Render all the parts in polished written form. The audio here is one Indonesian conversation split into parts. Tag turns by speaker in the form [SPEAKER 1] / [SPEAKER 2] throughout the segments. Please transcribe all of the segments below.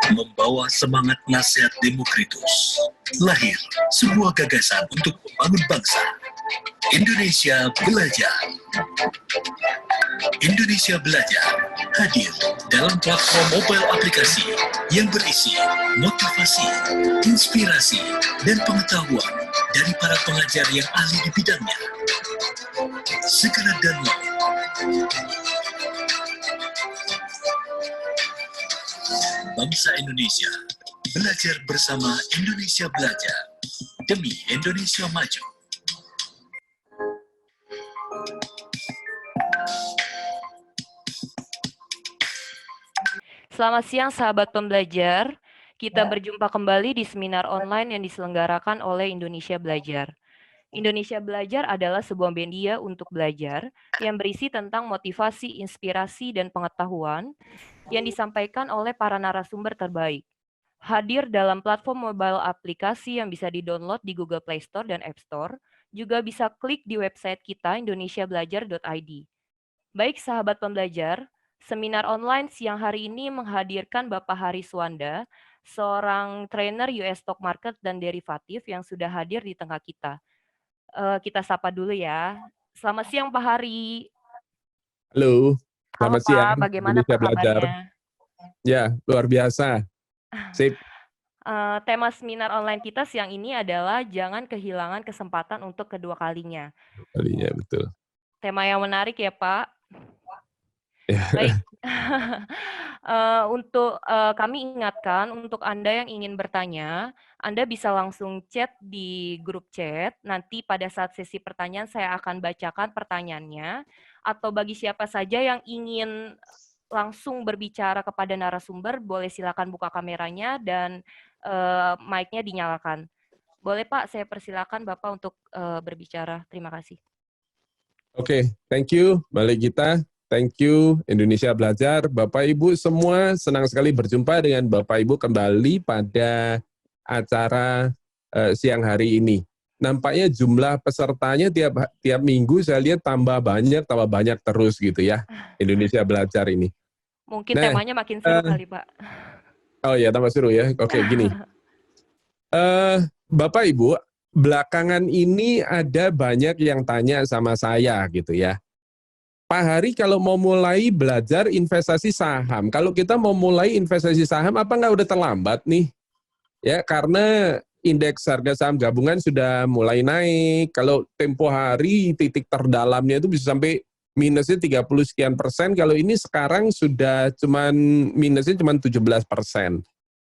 [SPEAKER 1] Membawa semangat nasihat Demokritus, lahir sebuah gagasan untuk membangun bangsa. Indonesia Belajar. Indonesia Belajar hadir dalam platform mobile aplikasi yang berisi motivasi, inspirasi, dan pengetahuan dari para pengajar yang ahli di bidangnya. Segera download. Bangsa Indonesia, belajar bersama Indonesia Belajar, demi Indonesia maju.
[SPEAKER 2] Selamat siang sahabat pembelajar, kita berjumpa kembali di seminar online yang diselenggarakan oleh Indonesia Belajar. Indonesia Belajar adalah sebuah media untuk belajar yang berisi tentang motivasi, inspirasi, dan pengetahuan yang disampaikan oleh para narasumber terbaik. Hadir dalam platform mobile aplikasi yang bisa di-download di Google Play Store dan App Store, juga bisa klik di website kita indonesiabelajar.id. Baik sahabat pembelajar, seminar online siang hari ini menghadirkan Bapak Hari Suwanda, seorang trainer US Stock Market dan derivatif yang sudah hadir di tengah kita. Kita sapa dulu ya. Selamat siang Pak Hari.
[SPEAKER 3] Halo,
[SPEAKER 2] Halo
[SPEAKER 3] selamat
[SPEAKER 2] Pak,
[SPEAKER 3] siang.
[SPEAKER 2] bagaimana
[SPEAKER 3] Indonesia
[SPEAKER 2] Pak
[SPEAKER 3] Belajar.
[SPEAKER 2] kabarnya?
[SPEAKER 3] Ya, luar biasa. Sip.
[SPEAKER 2] Tema seminar online kita siang ini adalah jangan kehilangan kesempatan untuk kedua kalinya.
[SPEAKER 3] Kalinya betul.
[SPEAKER 2] Tema yang menarik ya Pak.
[SPEAKER 3] Ya.
[SPEAKER 2] Baik, kami ingatkan untuk Anda yang ingin bertanya, Anda bisa langsung chat di grup chat. Nanti pada saat sesi pertanyaan saya akan bacakan pertanyaannya. Atau bagi siapa saja yang ingin langsung berbicara kepada narasumber, boleh silakan buka kameranya dan mic-nya dinyalakan. Boleh Pak, saya persilakan Bapak untuk berbicara. Terima kasih.
[SPEAKER 3] Oke, thank you. Balik kita. Thank you Indonesia Belajar. Bapak Ibu semua, senang sekali berjumpa dengan Bapak Ibu kembali pada acara siang hari ini. Nampaknya jumlah pesertanya tiap minggu saya lihat tambah banyak terus gitu ya. Indonesia Belajar ini.
[SPEAKER 2] Mungkin temanya makin seru kali Pak.
[SPEAKER 3] Oh ya, tambah seru ya. Oke, gini. Bapak Ibu, belakangan ini ada banyak yang tanya sama saya gitu ya. Pak Hari kalau mau mulai belajar investasi saham, kalau kita mau mulai investasi saham apa nggak udah terlambat nih? Ya karena indeks harga saham gabungan sudah mulai naik, kalau tempo hari titik terdalamnya itu bisa sampai minusnya 30 sekian persen, kalau ini sekarang sudah minusnya cuma 17%.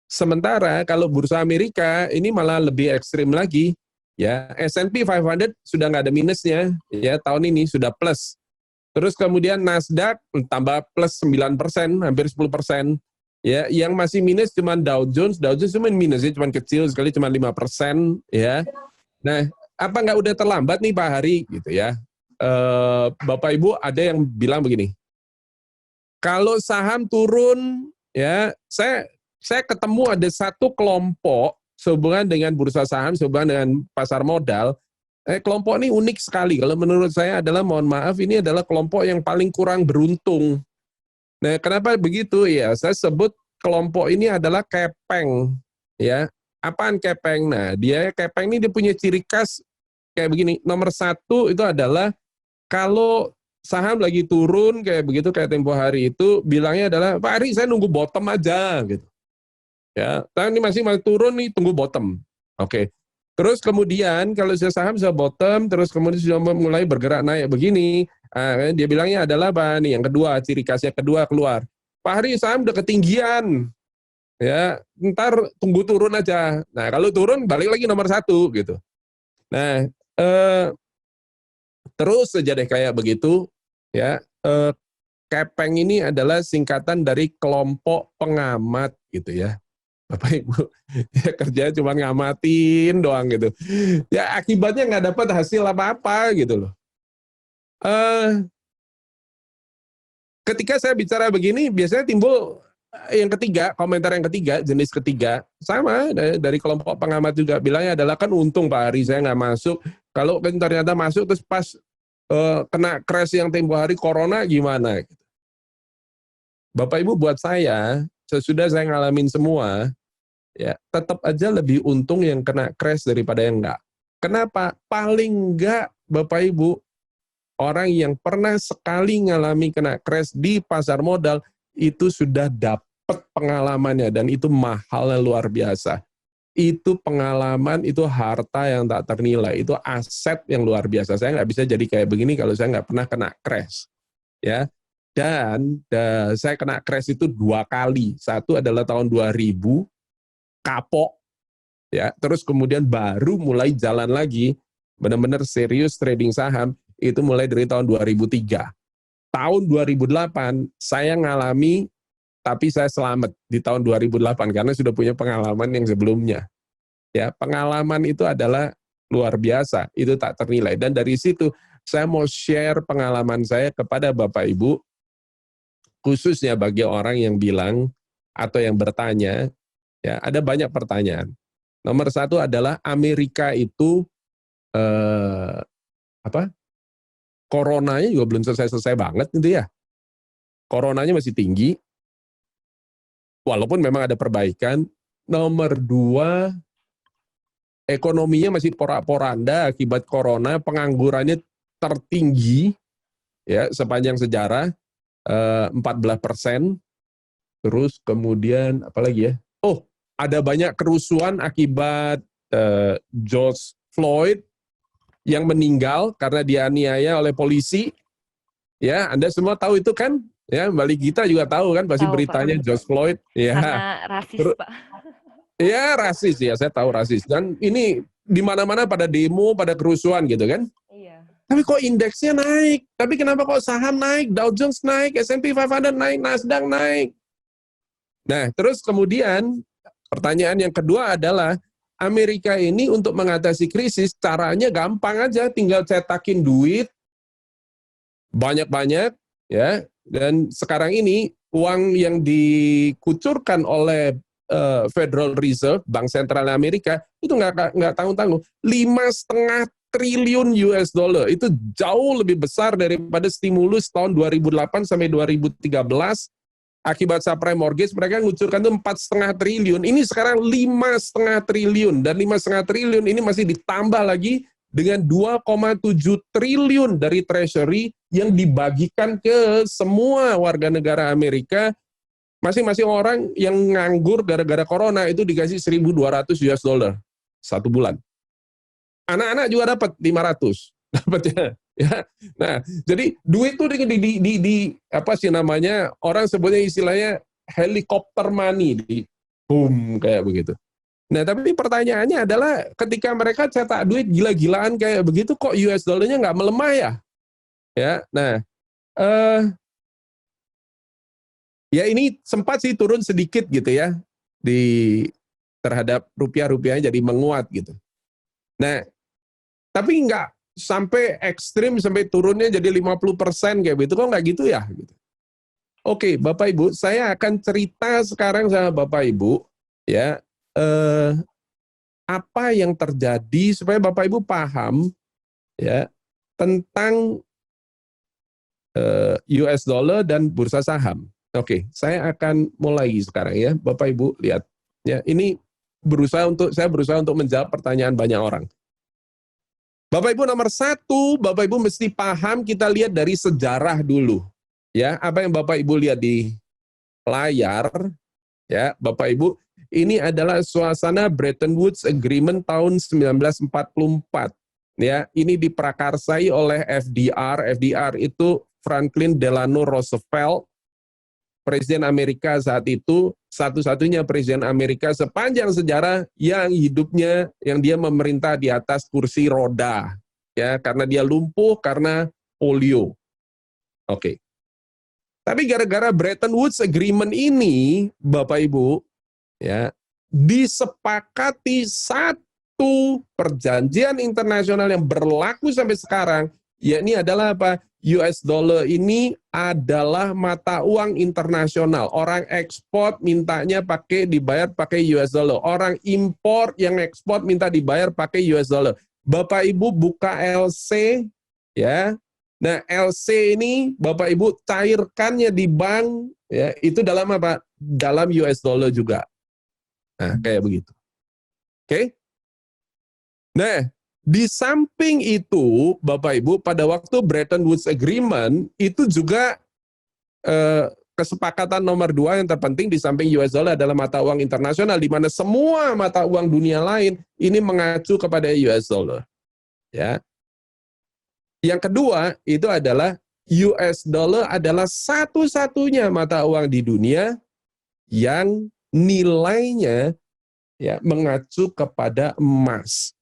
[SPEAKER 3] Sementara kalau bursa Amerika ini malah lebih ekstrim lagi, ya S&P 500 sudah nggak ada minusnya, ya tahun ini sudah plus. Terus kemudian Nasdaq tambah plus 9%, hampir 10%. Ya, yang masih minus cuma Dow Jones cuma minusnya cuma kecil sekali, cuma 5%. Ya, nah apa nggak udah terlambat nih Pak Hari gitu ya? Bapak Ibu ada yang bilang begini, kalau saham turun, ya saya ketemu ada satu kelompok sehubungan dengan bursa saham, sehubungan dengan pasar modal. Kelompok ini unik sekali. Kalau menurut saya adalah, mohon maaf, ini adalah kelompok yang paling kurang beruntung. Nah, kenapa begitu? Ya, saya sebut kelompok ini adalah kepeng. Ya, apaan kepeng? Nah, kepeng ini dia punya ciri khas kayak begini. Nomor satu itu adalah kalau saham lagi turun kayak begitu, kayak tempo hari itu, bilangnya adalah, Pak Hari saya nunggu bottom aja gitu. Ya, ini masih turun nih, tunggu bottom. Oke. Terus kemudian kalau saham sudah bottom, terus kemudian sudah mulai bergerak naik begini, dia bilangnya adalah apa nih? Yang kedua, ciri khasnya kedua keluar. Pak Hari saham udah ketinggian. ya ntar tunggu turun aja. Nah kalau turun balik lagi nomor 1 gitu. Nah terus saja deh kayak begitu, ya. Kepeng ini adalah singkatan dari kelompok pengamat gitu ya. Bapak Ibu, ya kerjanya cuma ngamatin doang gitu. Ya akibatnya nggak dapat hasil apa-apa gitu loh. Ketika saya bicara begini, biasanya timbul yang ketiga, komentar yang ketiga, jenis ketiga, sama dari kelompok pengamat juga, bilangnya adalah kan untung Pak Hari saya nggak masuk, kalau kan ternyata masuk terus pas kena crash yang tempo hari corona gimana? Bapak Ibu buat saya, sesudah saya ngalamin semua, ya tetap aja lebih untung yang kena crash daripada yang enggak. Kenapa? Paling enggak Bapak Ibu, orang yang pernah sekali ngalami kena crash di pasar modal, itu sudah dapat pengalamannya, dan itu mahalnya luar biasa. Itu pengalaman, itu harta yang tak ternilai, itu aset yang luar biasa. Saya nggak bisa jadi kayak begini kalau saya nggak pernah kena crash. Ya. Dan saya kena crash itu 2 kali. Satu adalah tahun 2000, kapok, ya. Terus kemudian baru mulai jalan lagi, benar-benar serius trading saham, itu mulai dari tahun 2003. Tahun 2008, saya ngalami, tapi saya selamat di tahun 2008, karena sudah punya pengalaman yang sebelumnya. Ya, pengalaman itu adalah luar biasa, itu tak ternilai. Dan dari situ, saya mau share pengalaman saya kepada Bapak Ibu, khususnya bagi orang yang bilang atau yang bertanya, ya ada banyak pertanyaan. Nomor 1 adalah Amerika itu coronanya juga belum selesai-selesai banget gitu ya. Coronanya masih tinggi, walaupun memang ada perbaikan. Nomor 2, ekonominya masih porak-poranda akibat corona, penganggurannya tertinggi ya sepanjang sejarah, 14%. Terus kemudian apalagi ya? Oh, ada banyak kerusuhan akibat George Floyd yang meninggal karena dianiaya oleh polisi. Ya, Anda semua tahu itu kan? Ya, Mbak Gita juga tahu kan pasti
[SPEAKER 2] Tahu,
[SPEAKER 3] beritanya
[SPEAKER 2] Pak.
[SPEAKER 3] George Floyd. Ya.
[SPEAKER 2] Karena rasis, Pak.
[SPEAKER 3] Ya, rasis ya, saya tahu rasis. Dan ini di mana-mana pada demo, pada kerusuhan gitu kan?
[SPEAKER 2] Iya.
[SPEAKER 3] Tapi kok indeksnya naik? Tapi kenapa kok saham naik, Dow Jones naik, S&P 500 naik, Nasdaq naik? Nah, terus kemudian pertanyaan yang kedua adalah, Amerika ini untuk mengatasi krisis, caranya gampang aja, tinggal cetakin duit, banyak-banyak, ya. Dan sekarang ini, uang yang dikucurkan oleh Federal Reserve, Bank Sentral Amerika, itu nggak tanggung-tanggung. 5,5 triliun US dollar, itu jauh lebih besar daripada stimulus tahun 2008 sampai 2013, akibat subprime mortgage, mereka ngucurkan itu 4,5 triliun, ini sekarang 5,5 triliun, dan 5,5 triliun ini masih ditambah lagi dengan 2,7 triliun dari treasury yang dibagikan ke semua warga negara Amerika. Masing-masing orang yang nganggur gara-gara corona itu dikasih 1.200 US dollar satu bulan. Anak-anak juga dapat 500, dapatnya. Ya, nah, jadi duit itu di apa sih namanya, orang sebutnya istilahnya helikopter money, di boom kayak begitu. Nah, tapi pertanyaannya adalah ketika mereka cetak duit gila-gilaan kayak begitu, kok US dollarnya nggak melemah ya? Ya, nah, ya ini sempat sih turun sedikit gitu ya terhadap rupiahnya jadi menguat gitu. Nah, tapi nggak sampai ekstrim sampai turunnya jadi 50% kayak gitu, kok nggak gitu ya? Gitu. Oke, Bapak Ibu, saya akan cerita sekarang sama Bapak Ibu ya, apa yang terjadi supaya Bapak Ibu paham ya tentang US dollar dan bursa saham. Oke, saya akan mulai sekarang ya, Bapak Ibu lihat ya. Ini saya berusaha untuk menjawab pertanyaan banyak orang. Bapak Ibu, nomor 1, Bapak Ibu mesti paham, kita lihat dari sejarah dulu. Ya, apa yang Bapak Ibu lihat di layar, ya, Bapak Ibu, ini adalah suasana Bretton Woods Agreement tahun 1944. Ya, ini diprakarsai oleh FDR. FDR itu Franklin Delano Roosevelt, Presiden Amerika saat itu, satu-satunya presiden Amerika sepanjang sejarah yang hidupnya, yang dia memerintah di atas kursi roda. Ya, karena dia lumpuh, karena polio. Oke. Tapi gara-gara Bretton Woods Agreement ini, Bapak Ibu, ya, disepakati satu perjanjian internasional yang berlaku sampai sekarang, yakni adalah apa? US dollar ini adalah mata uang internasional. Orang ekspor mintanya dibayar pakai US dollar. Orang impor yang ekspor minta dibayar pakai US dollar. Bapak Ibu buka LC, ya. Nah, LC ini Bapak Ibu cairkannya di bank, ya, itu dalam apa? Dalam US dollar juga. Nah, kayak begitu. Oke? Nah, di samping itu, Bapak Ibu, pada waktu Bretton Woods Agreement, itu juga kesepakatan nomor 2 yang terpenting di samping US dollar adalah mata uang internasional, di mana semua mata uang dunia lain ini mengacu kepada US dollar. Ya. Yang kedua, itu adalah US dollar adalah satu-satunya mata uang di dunia yang nilainya ya mengacu kepada emas.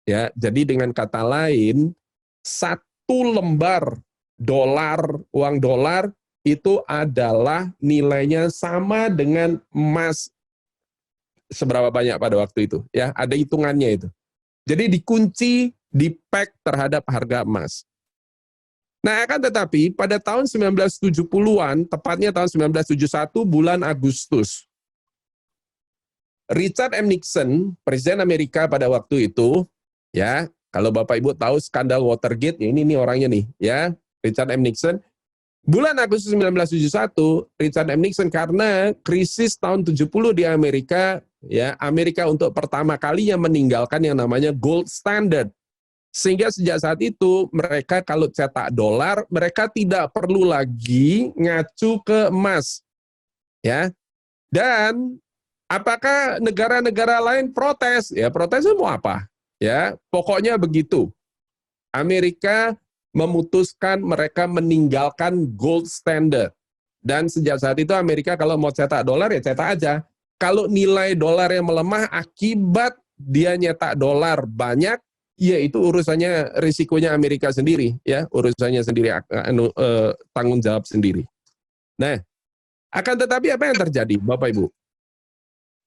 [SPEAKER 3] Ya, jadi dengan kata lain, satu lembar dolar, uang dolar itu adalah nilainya sama dengan emas seberapa banyak pada waktu itu. Ya, ada hitungannya itu. Jadi dikunci, di-peg terhadap harga emas. Nah, akan tetapi pada tahun 1970-an, tepatnya tahun 1971 bulan Agustus, Richard M. Nixon, Presiden Amerika pada waktu itu, ya, kalau Bapak Ibu tahu skandal Watergate, ya ini orangnya nih, ya, Richard M. Nixon. Bulan Agustus 1971, Richard M. Nixon karena krisis tahun 70 di Amerika, ya, Amerika untuk pertama kalinya meninggalkan yang namanya gold standard. Sehingga sejak saat itu mereka kalau cetak dolar, mereka tidak perlu lagi ngacu ke emas. Ya. Dan apakah negara-negara lain protes? Ya, protesnya mau apa? Ya, pokoknya begitu. Amerika memutuskan mereka meninggalkan gold standard. Dan sejak saat itu Amerika kalau mau cetak dolar ya cetak aja. Kalau nilai dolar yang melemah akibat dia nyetak dolar banyak, ya itu urusannya, risikonya Amerika sendiri, ya, urusannya sendiri, tanggung jawab sendiri. Nah, akan tetapi apa yang terjadi, Bapak Ibu?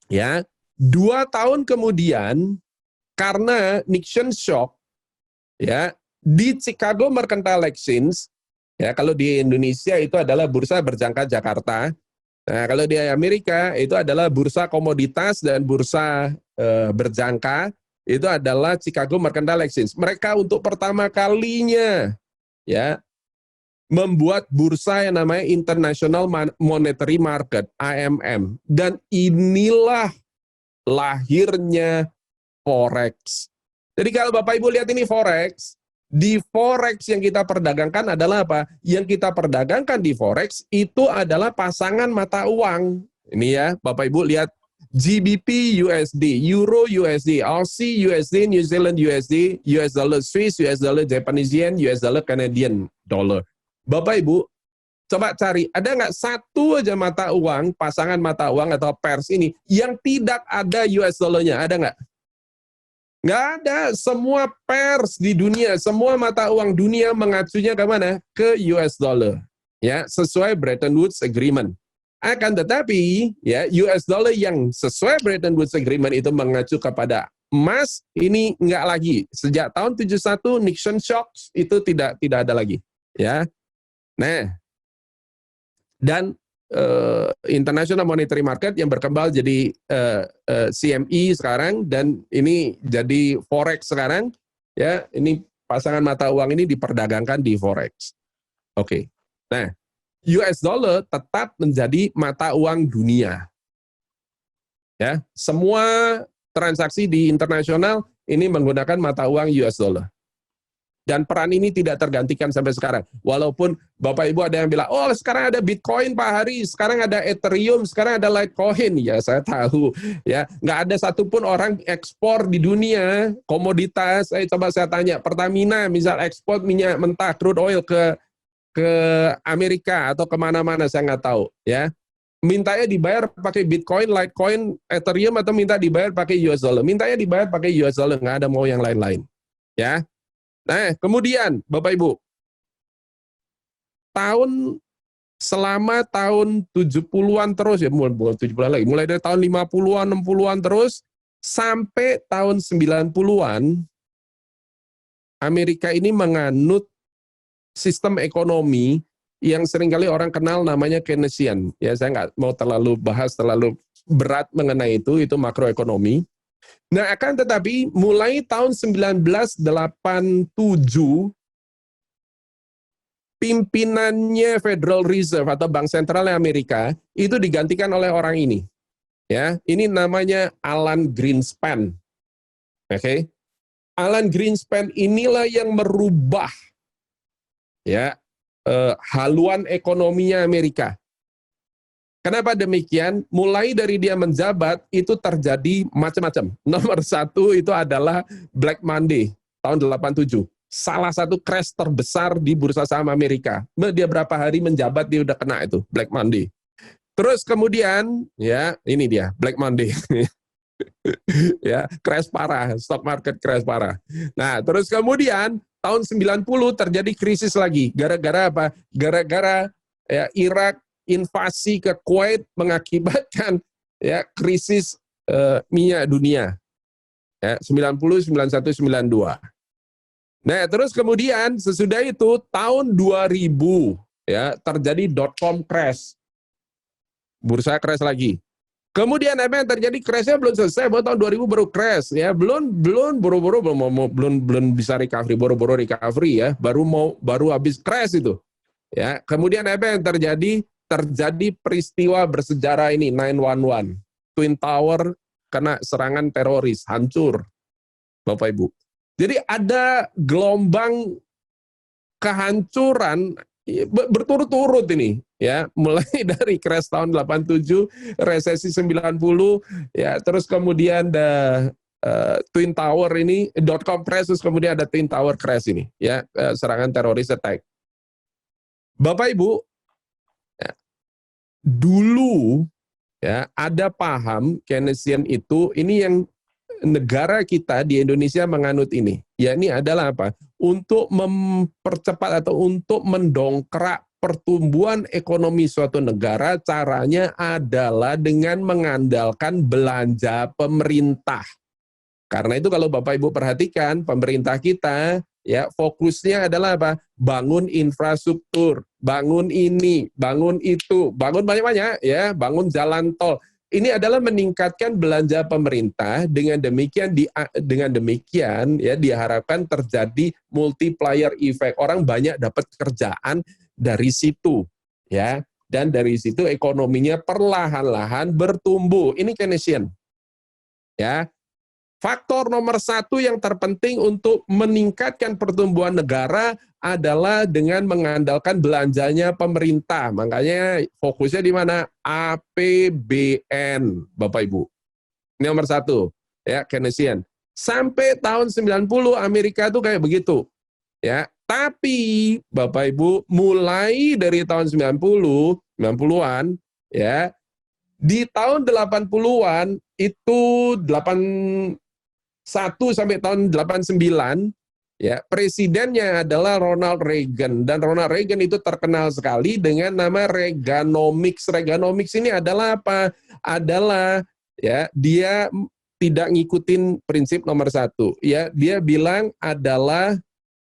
[SPEAKER 3] Ya, 2 tahun kemudian karena Nixon shock, ya, di Chicago Mercantile Exchange, ya, kalau di Indonesia itu adalah bursa berjangka Jakarta. Nah, kalau di Amerika itu adalah bursa komoditas dan bursa berjangka, itu adalah Chicago Mercantile Exchange. Mereka untuk pertama kalinya, ya, membuat bursa yang namanya International Monetary Market, IMM. Dan inilah lahirnya Forex. Jadi kalau Bapak Ibu lihat ini Forex, di Forex yang kita perdagangkan adalah apa? Yang kita perdagangkan di Forex itu adalah pasangan mata uang. Ini ya, Bapak Ibu lihat GBP USD, Euro USD, Aussie USD, New Zealand USD, US dollar Swiss, US dollar Japanese yen, US dollar Canadian dollar. Bapak Ibu, coba cari, ada nggak satu aja mata uang, pasangan mata uang atau pairs ini yang tidak ada US dollar-nya? Ada nggak? Nggak ada. Semua pairs di dunia, semua mata uang dunia mengacunya ke mana? Ke US dollar. Ya, sesuai Bretton Woods Agreement. Akan tetapi, ya, US dollar yang sesuai Bretton Woods Agreement itu mengacu kepada emas, ini nggak lagi. Sejak tahun 71 Nixon shock itu tidak ada lagi. Ya, nah, dan International Monetary Market yang berkembang jadi CME sekarang, dan ini jadi Forex sekarang, ya, ini pasangan mata uang ini diperdagangkan di Forex. Oke. Nah, US dollar tetap menjadi mata uang dunia. Ya, semua transaksi di internasional ini menggunakan mata uang US dollar. Dan peran ini tidak tergantikan sampai sekarang. Walaupun Bapak Ibu ada yang bilang, oh sekarang ada Bitcoin Pak Hari, sekarang ada Ethereum, sekarang ada Litecoin. Ya saya tahu. Ya, nggak ada satupun orang ekspor di dunia komoditas. Coba saya tanya, Pertamina misal ekspor minyak mentah, crude oil ke Amerika atau kemana-mana, saya nggak tahu. Ya, mintanya dibayar pakai Bitcoin, Litecoin, Ethereum, atau minta dibayar pakai US dollar. Mintanya dibayar pakai US dollar, nggak ada mau yang lain-lain. Ya. Nah, kemudian Bapak Ibu, selama tahun 70-an terus, ya bukan 70-an lagi, mulai dari tahun 50-an, 60-an terus, sampai tahun 90-an, Amerika ini menganut sistem ekonomi yang seringkali orang kenal namanya Keynesian. Ya, saya nggak mau terlalu berat mengenai itu makroekonomi. Nah, akan tetapi mulai tahun 1987, pimpinannya Federal Reserve atau Bank Sentralnya Amerika itu digantikan oleh orang ini. Ya, ini namanya Alan Greenspan. Oke. Alan Greenspan inilah yang merubah ya haluan ekonominya Amerika. Kenapa demikian? Mulai dari dia menjabat itu terjadi macam-macam. Nomor satu itu adalah Black Monday tahun 87. Salah satu crash terbesar di bursa saham Amerika. Dia berapa hari menjabat dia udah kena itu Black Monday. Terus kemudian ya ini dia Black Monday. Ya, crash parah, stock market crash parah. Nah, terus kemudian tahun 90 terjadi krisis lagi. Gara-gara apa? Gara-gara ya Irak invasi ke Kuwait mengakibatkan ya krisis minyak dunia. Ya, 90, 91, 92. Nah, terus kemudian sesudah itu tahun 2000 ya terjadi .com crash. Bursa crash lagi. Kemudian apa yang terjadi, crashnya belum selesai, baru tahun 2000 baru crash ya, belum buru-buru belum bisa recovery, buru-buru recovery ya, baru habis crash itu. Ya, kemudian apa yang terjadi? Terjadi peristiwa bersejarah ini 9/11. Twin Tower kena serangan teroris, hancur. Bapak Ibu. Jadi ada gelombang kehancuran berturut-turut ini ya, mulai dari crash tahun 87, resesi 90 ya, terus kemudian ada Twin Tower ini .com crash, terus kemudian ada Twin Tower crash ini ya, serangan teroris attack. Bapak Ibu, ya, dulu ya ada paham Keynesian itu, ini yang negara kita di Indonesia menganut ini. Ya, ini adalah apa? Untuk mempercepat atau untuk mendongkrak pertumbuhan ekonomi suatu negara, caranya adalah dengan mengandalkan belanja pemerintah. Karena itu kalau Bapak Ibu perhatikan, pemerintah kita ya fokusnya adalah apa? Bangun infrastruktur, bangun ini, bangun itu, bangun banyak-banyak ya, bangun jalan tol. Ini adalah meningkatkan belanja pemerintah, dengan demikian ya diharapkan terjadi multiplier effect. Orang banyak dapat kerjaan dari situ ya, dan dari situ ekonominya perlahan-lahan bertumbuh. Ini Keynesian. Ya. Faktor nomor satu yang terpenting untuk meningkatkan pertumbuhan negara adalah dengan mengandalkan belanjanya pemerintah. Makanya fokusnya di mana? APBN, Bapak Ibu. Ini nomor satu, ya, Keynesian. Sampai tahun 90 Amerika itu kayak begitu. Ya, tapi Bapak Ibu mulai dari tahun 90-an ya, di tahun 80-an itu 1 sampai tahun 89 ya, presidennya adalah Ronald Reagan, dan Ronald Reagan itu terkenal sekali dengan nama Reaganomics. Reaganomics ini adalah apa? Adalah ya dia tidak ngikutin prinsip nomor satu ya, dia bilang adalah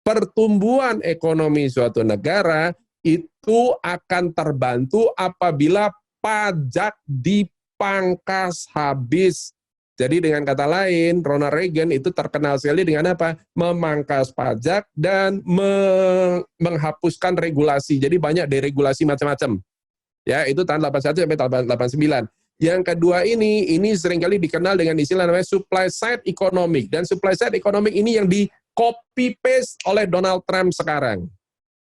[SPEAKER 3] pertumbuhan ekonomi suatu negara itu akan terbantu apabila pajak dipangkas habis. Jadi dengan kata lain, Ronald Reagan itu terkenal sekali dengan apa? Memangkas pajak dan menghapuskan regulasi. Jadi banyak deregulasi macam-macam. Ya, itu tahun 81 sampai tahun 89. Yang kedua ini seringkali dikenal dengan istilah namanya supply side economic. Dan supply side economic ini yang di copy paste oleh Donald Trump sekarang.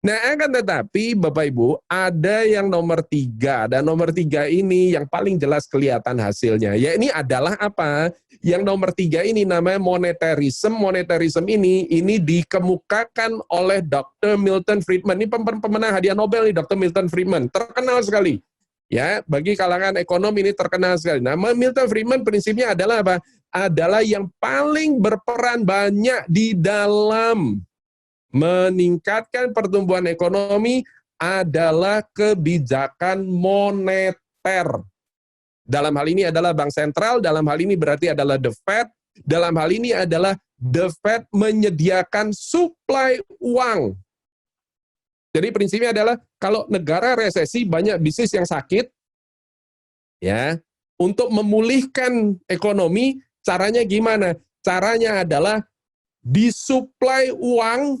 [SPEAKER 3] Nah, akan tetapi Bapak Ibu, ada yang nomor 3, dan nomor 3 ini yang paling jelas kelihatan hasilnya. Ya, ini adalah apa? Yang nomor 3 ini namanya monetarism. Monetarism ini dikemukakan oleh Dr. Milton Friedman. Ini pemenang hadiah Nobel nih, Dr. Milton Friedman. Terkenal sekali. Ya, bagi kalangan ekonom ini terkenal sekali. Nah, Milton Friedman prinsipnya adalah apa? Adalah yang paling berperan banyak di dalam meningkatkan pertumbuhan ekonomi adalah kebijakan moneter. Dalam hal ini adalah bank sentral, dalam hal ini berarti adalah The Fed, dalam hal ini adalah The Fed menyediakan suplai uang. Jadi prinsipnya adalah kalau negara resesi banyak bisnis yang sakit, ya, untuk memulihkan ekonomi, caranya gimana? Caranya adalah disuplai uang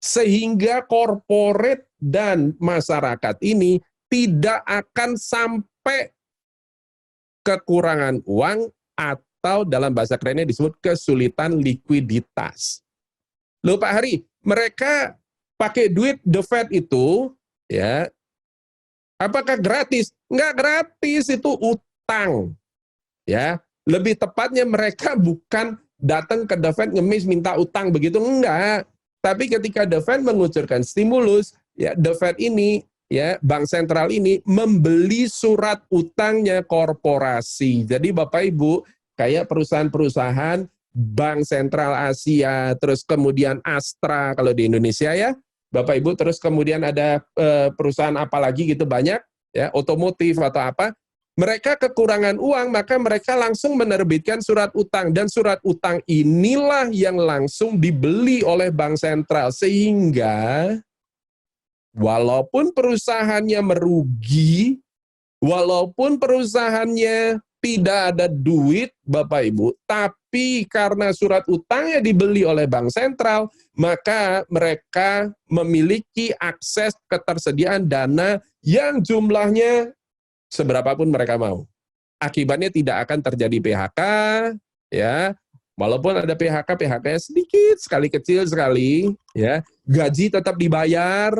[SPEAKER 3] sehingga korporat dan masyarakat ini tidak akan sampai kekurangan uang atau dalam bahasa kerennya disebut kesulitan likuiditas. Loh Pak Hari, mereka pakai duit The Fed itu, ya, apakah gratis? Enggak gratis, itu utang. Ya, lebih tepatnya mereka bukan datang ke The Fed ngemis minta utang begitu, enggak. Tapi ketika The Fed mengucurkan stimulus, ya The Fed ini, ya bank sentral ini membeli surat utangnya korporasi. Jadi Bapak Ibu, kayak perusahaan-perusahaan Bank Sentral Asia, terus kemudian Astra kalau di Indonesia ya, Bapak Ibu, terus kemudian ada perusahaan apa lagi gitu banyak, ya otomotif atau apa, mereka kekurangan uang, maka mereka langsung menerbitkan surat utang, dan surat utang inilah yang langsung dibeli oleh Bank Sentral, sehingga walaupun perusahaannya merugi, walaupun perusahaannya tidak ada duit, Bapak Ibu, tapi karena surat utangnya dibeli oleh Bank Sentral, maka mereka memiliki akses ketersediaan dana yang jumlahnya seberapapun mereka mau. Akibatnya tidak akan terjadi PHK, ya. Walaupun ada PHK, PHK-nya sedikit sekali, kecil sekali, ya. Gaji tetap dibayar,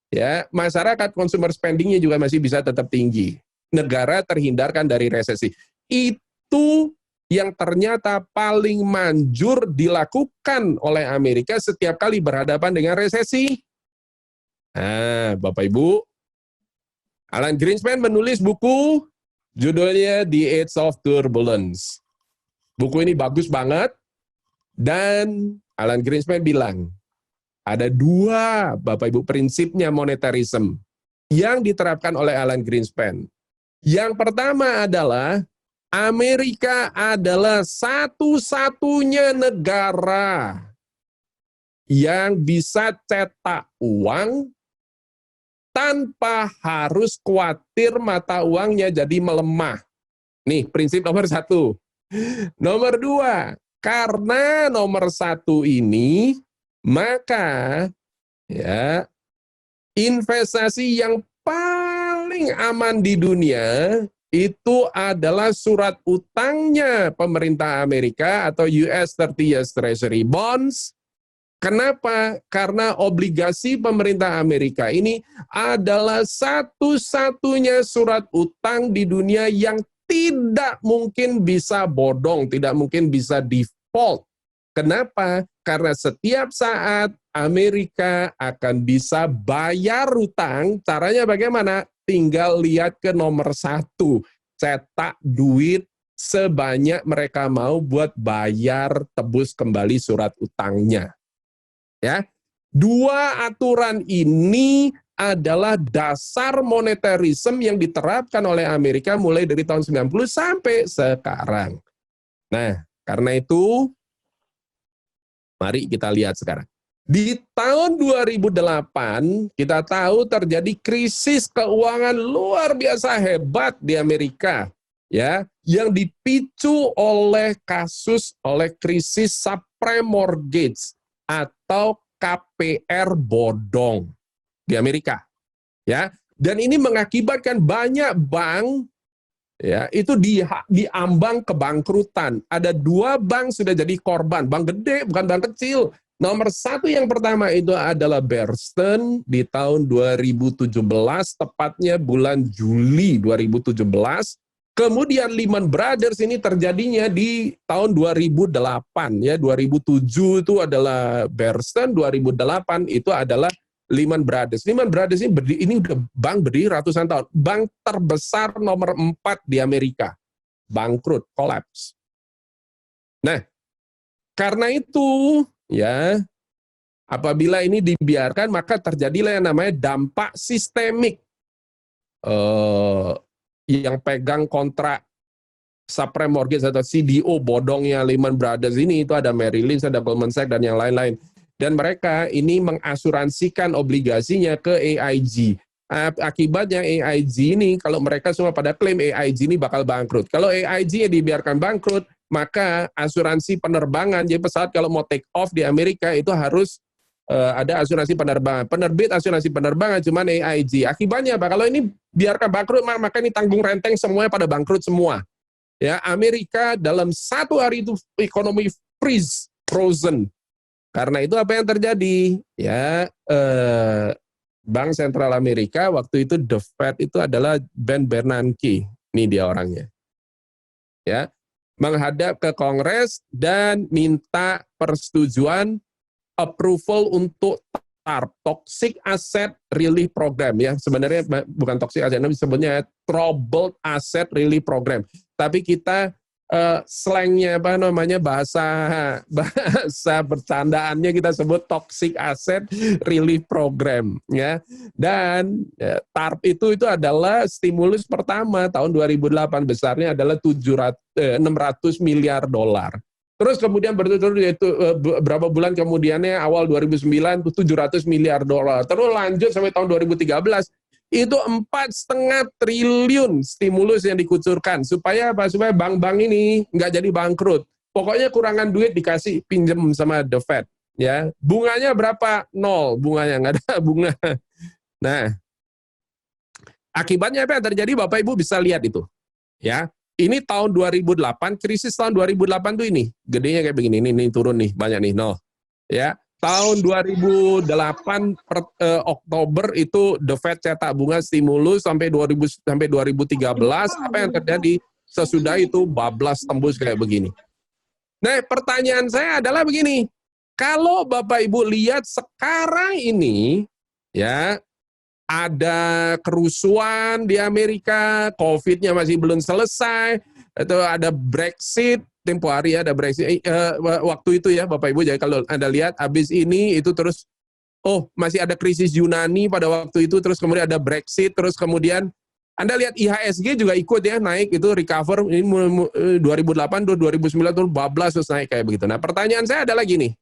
[SPEAKER 3] ya. Masyarakat consumer spending-nya juga masih bisa tetap tinggi. Negara terhindarkan dari resesi. Itu yang ternyata paling manjur dilakukan oleh Amerika setiap kali berhadapan dengan resesi. Nah, Bapak Ibu, Alan Greenspan menulis buku judulnya The Age of Turbulence. Buku ini bagus banget, dan Alan Greenspan bilang, ada dua, Bapak Ibu, prinsipnya monetarism yang diterapkan oleh Alan Greenspan. Yang pertama adalah Amerika adalah satu-satunya negara yang bisa cetak uang tanpa harus khawatir mata uangnya jadi melemah. Nih, prinsip nomor satu. Nomor dua, karena nomor satu ini, maka ya investasi yang paling aman di dunia itu adalah surat utangnya pemerintah Amerika atau US 30 Years Treasury Bonds. Kenapa? Karena obligasi pemerintah Amerika ini adalah satu-satunya surat utang di dunia yang tidak mungkin bisa bodong, tidak mungkin bisa default. Kenapa? Karena setiap saat Amerika akan bisa bayar utang. Caranya bagaimana? Tinggal lihat ke nomor satu. Cetak duit sebanyak mereka mau buat bayar tebus kembali surat utangnya. Ya, dua aturan ini adalah dasar monetarisme yang diterapkan oleh Amerika mulai dari tahun 90 sampai sekarang. Nah, karena itu, mari kita lihat sekarang. Di tahun 2008, kita tahu terjadi krisis keuangan luar biasa hebat di Amerika, ya, yang dipicu oleh krisis subprime mortgage atau KPR bodong di Amerika, ya. Dan ini mengakibatkan banyak bank, ya, itu diambang kebangkrutan. Ada dua bank sudah jadi korban, bank gede bukan bank kecil. Nomor satu yang pertama itu adalah Bear Stearns di tahun 2017, tepatnya bulan Juli 2017. Kemudian Lehman Brothers ini terjadinya di tahun 2008, ya. 2007 itu adalah Bear Stearns, 2008 itu adalah Lehman Brothers. Lehman Brothers ini udah bank berdiri ratusan tahun. Bank terbesar nomor 4 di Amerika. Bangkrut, collapse. Nah, karena itu, ya, apabila ini dibiarkan, maka terjadilah yang namanya dampak sistemik. Yang pegang kontrak subprime mortgage atau CDO bodongnya Lehman Brothers ini, itu ada Merrill Lynch, ada Goldman Sachs, dan yang lain-lain. Dan mereka ini mengasuransikan obligasinya ke AIG. Akibatnya AIG ini, kalau mereka semua pada klaim AIG ini bakal bangkrut. Kalau AIG dibiarkan bangkrut, maka asuransi penerbangan, jadi pesawat kalau mau take off di Amerika itu harus ada asuransi penerbangan. Penerbit asuransi penerbangan cuman AIG. Akibatnya apa? Kalau ini biarkan bangkrut, maka ini tanggung renteng semuanya pada bangkrut semua. Ya, Amerika dalam 1 hari itu ekonomi frozen. Karena itu apa yang terjadi? Ya, Bank Sentral Amerika waktu itu the Fed itu adalah Ben Bernanke. Ini dia orangnya. Ya, menghadap ke Kongres dan minta persetujuan approval untuk TARP, Toxic Asset Relief Program, ya. Sebenarnya bukan Toxic Asset, disebutnya Troubled Asset Relief Program. Tapi kita slangnya apa namanya, bahasa bercandaannya kita sebut Toxic Asset Relief Program, ya. Dan TARP itu adalah stimulus pertama tahun 2008, besarnya adalah 600 miliar dolar. Terus kemudian berturut-turut yaitu berapa bulan kemudiannya awal 2009 700 miliar dolar. Terus lanjut sampai tahun 2013 itu 4,5 triliun stimulus yang dikucurkan supaya apa? Supaya bank-bank ini nggak jadi bangkrut. Pokoknya kurangan duit dikasih pinjem sama The Fed, ya. Bunganya berapa? 0 bunganya, nggak ada bunga. Nah, akibatnya apa yang terjadi Bapak Ibu bisa lihat itu, ya. Ini tahun 2008, krisis tahun 2008 tuh ini, gedenya kayak begini, ini turun nih, banyak nih, ya. Tahun 2008 Oktober itu The Fed cetak bunga stimulus sampai 2013, apa yang terjadi? Sesudah itu bablas tembus kayak begini. Nah, pertanyaan saya adalah begini, kalau Bapak Ibu lihat sekarang ini, ya, ada kerusuhan di Amerika, COVID-nya masih belum selesai, atau ada Brexit, tempo hari ada Brexit, waktu itu ya Bapak Ibu, jadi kalau Anda lihat, habis ini itu terus, masih ada krisis Yunani pada waktu itu, terus kemudian ada Brexit, terus kemudian, Anda lihat IHSG juga ikut ya, naik, itu recover, ini 2008, 2009, terus bablas, terus naik kayak begitu. Nah, pertanyaan saya adalah gini,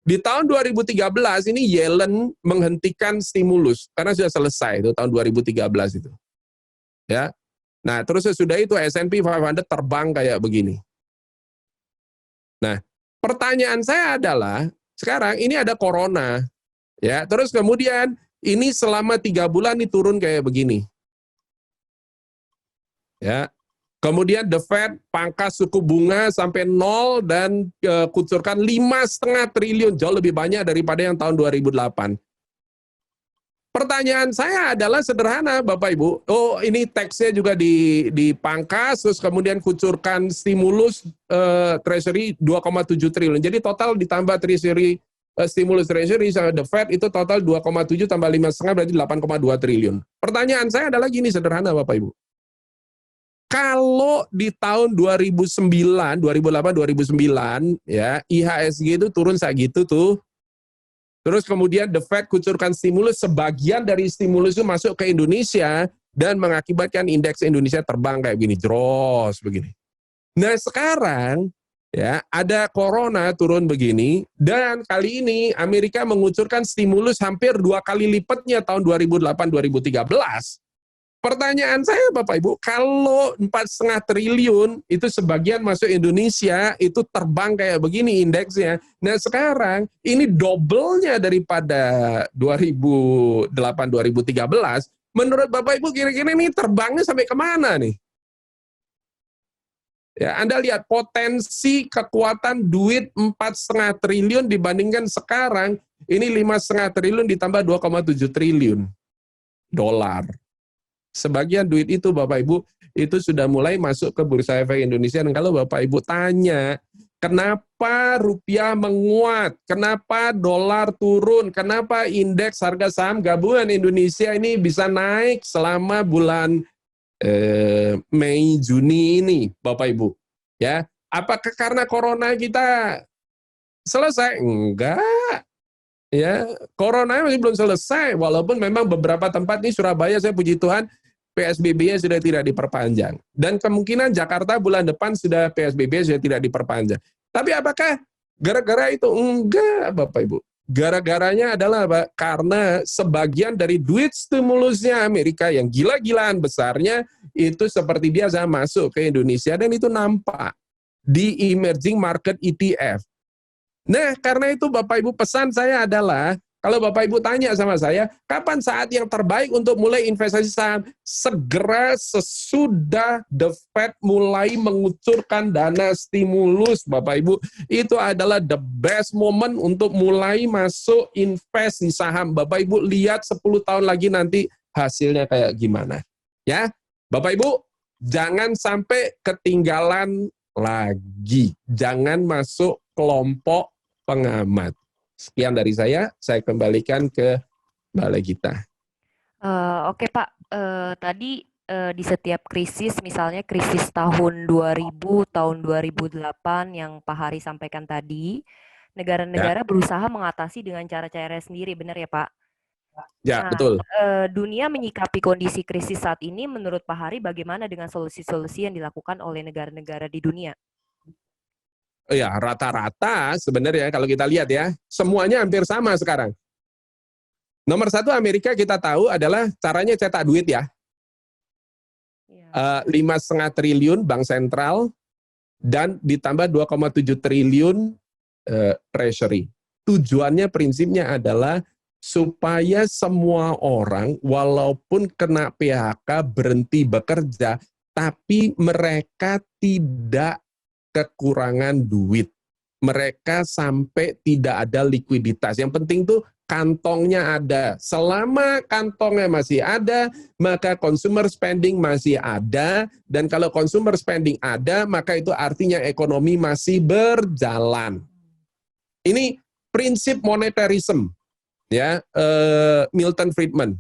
[SPEAKER 3] di tahun 2013 ini Yellen menghentikan stimulus karena sudah selesai itu tahun 2013 itu. Ya. Nah, terus sesudah itu S&P 500 terbang kayak begini. Nah, pertanyaan saya adalah sekarang ini ada corona, ya. Terus kemudian ini selama 3 bulan ini turun kayak begini. Ya. Kemudian The Fed pangkas suku bunga sampai 0 dan kucurkan 5,5 triliun, jauh lebih banyak daripada yang tahun 2008. Pertanyaan saya adalah sederhana Bapak Ibu, ini teksnya juga dipangkas, terus kemudian kucurkan stimulus Treasury 2,7 triliun. Jadi total ditambah Treasury, stimulus Treasury sama The Fed itu total 2,7 tambah 5,5 berarti 8,2 triliun. Pertanyaan saya adalah gini sederhana Bapak Ibu. Kalau di tahun 2008, 2009, ya, IHSG itu turun segitu tuh, terus kemudian The Fed kucurkan stimulus, sebagian dari stimulus itu masuk ke Indonesia, dan mengakibatkan indeks Indonesia terbang kayak gini, jros begini. Nah sekarang, ya, ada corona turun begini, dan kali ini Amerika mengucurkan stimulus hampir 2 kali lipatnya tahun 2008-2013, Pertanyaan saya Bapak Ibu, kalau 4,5 triliun itu sebagian masuk Indonesia, itu terbang kayak begini indeksnya. Nah sekarang ini double-nya daripada 2008-2013. Menurut Bapak Ibu kira-kira ini terbangnya sampai kemana nih? Ya, Anda lihat potensi kekuatan duit 4,5 triliun dibandingkan sekarang, ini 5,5 triliun ditambah 2,7 triliun dolar. Sebagian duit itu Bapak Ibu itu sudah mulai masuk ke Bursa Efek Indonesia, dan kalau Bapak Ibu tanya Kenapa rupiah menguat? Kenapa dolar turun? Kenapa indeks harga saham gabungan Indonesia ini bisa naik selama bulan Mei, Juni ini, Bapak Ibu? Ya, apakah karena corona kita selesai? Enggak. Ya, corona masih belum selesai, walaupun memang beberapa tempat di Surabaya, saya puji Tuhan, PSBB-nya sudah tidak diperpanjang. Dan kemungkinan Jakarta bulan depan sudah PSBB sudah tidak diperpanjang. Tapi apakah gara-gara itu? Enggak, Bapak Ibu. Gara-garanya adalah apa? Karena sebagian dari duit stimulusnya Amerika yang gila-gilaan besarnya, itu seperti biasa masuk ke Indonesia, dan itu nampak di emerging market ETF. Nah, karena itu Bapak Ibu, pesan saya adalah, kalau Bapak Ibu tanya sama saya, kapan saat yang terbaik untuk mulai investasi saham? Segera sesudah The Fed mulai mengucurkan dana stimulus, Bapak Ibu. Itu adalah the best moment untuk mulai masuk invest di saham. Bapak Ibu lihat 10 tahun lagi nanti hasilnya kayak gimana. Ya, Bapak Ibu, jangan sampai ketinggalan lagi. Jangan masuk kelompok pengamat. Sekian dari saya kembalikan ke Mbak Legita.
[SPEAKER 2] Oke Pak, tadi di setiap krisis, misalnya krisis tahun 2000, tahun 2008 yang Pak Hari sampaikan tadi, negara-negara berusaha mengatasi dengan cara-cara sendiri, benar ya Pak?
[SPEAKER 3] Ya,
[SPEAKER 2] Nah,
[SPEAKER 3] betul.
[SPEAKER 2] dunia menyikapi kondisi krisis saat ini, menurut Pak Hari, bagaimana dengan solusi-solusi yang dilakukan oleh negara-negara di dunia?
[SPEAKER 3] Ya, rata-rata sebenarnya kalau kita lihat ya, semuanya hampir sama sekarang. Nomor satu, Amerika kita tahu adalah caranya cetak duit ya. 5,5 triliun bank sentral dan ditambah 2,7 triliun treasury. Tujuannya, prinsipnya adalah supaya semua orang walaupun kena PHK berhenti bekerja, tapi mereka tidak kekurangan duit. Mereka sampai tidak ada likuiditas. Yang penting tuh kantongnya ada. Selama kantongnya masih ada, maka consumer spending masih ada. Dan kalau consumer spending ada, maka itu artinya ekonomi masih berjalan. Ini prinsip monetarism, ya, Milton Friedman.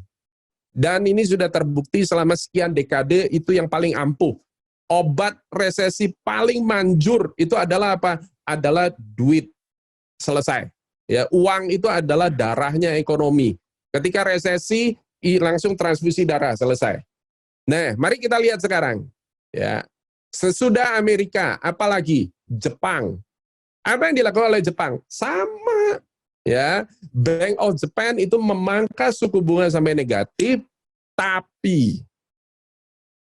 [SPEAKER 3] Dan ini sudah terbukti selama sekian dekade, itu yang paling ampuh. Obat resesi paling manjur itu adalah apa? Adalah duit. Selesai. Ya, uang itu adalah darahnya ekonomi. Ketika resesi, langsung transfusi darah, selesai. Nah, mari kita lihat sekarang. Ya, sesudah Amerika, apalagi Jepang. Apa yang dilakukan oleh Jepang? Sama. Ya, Bank of Japan itu memangkas suku bunga sampai negatif, tapi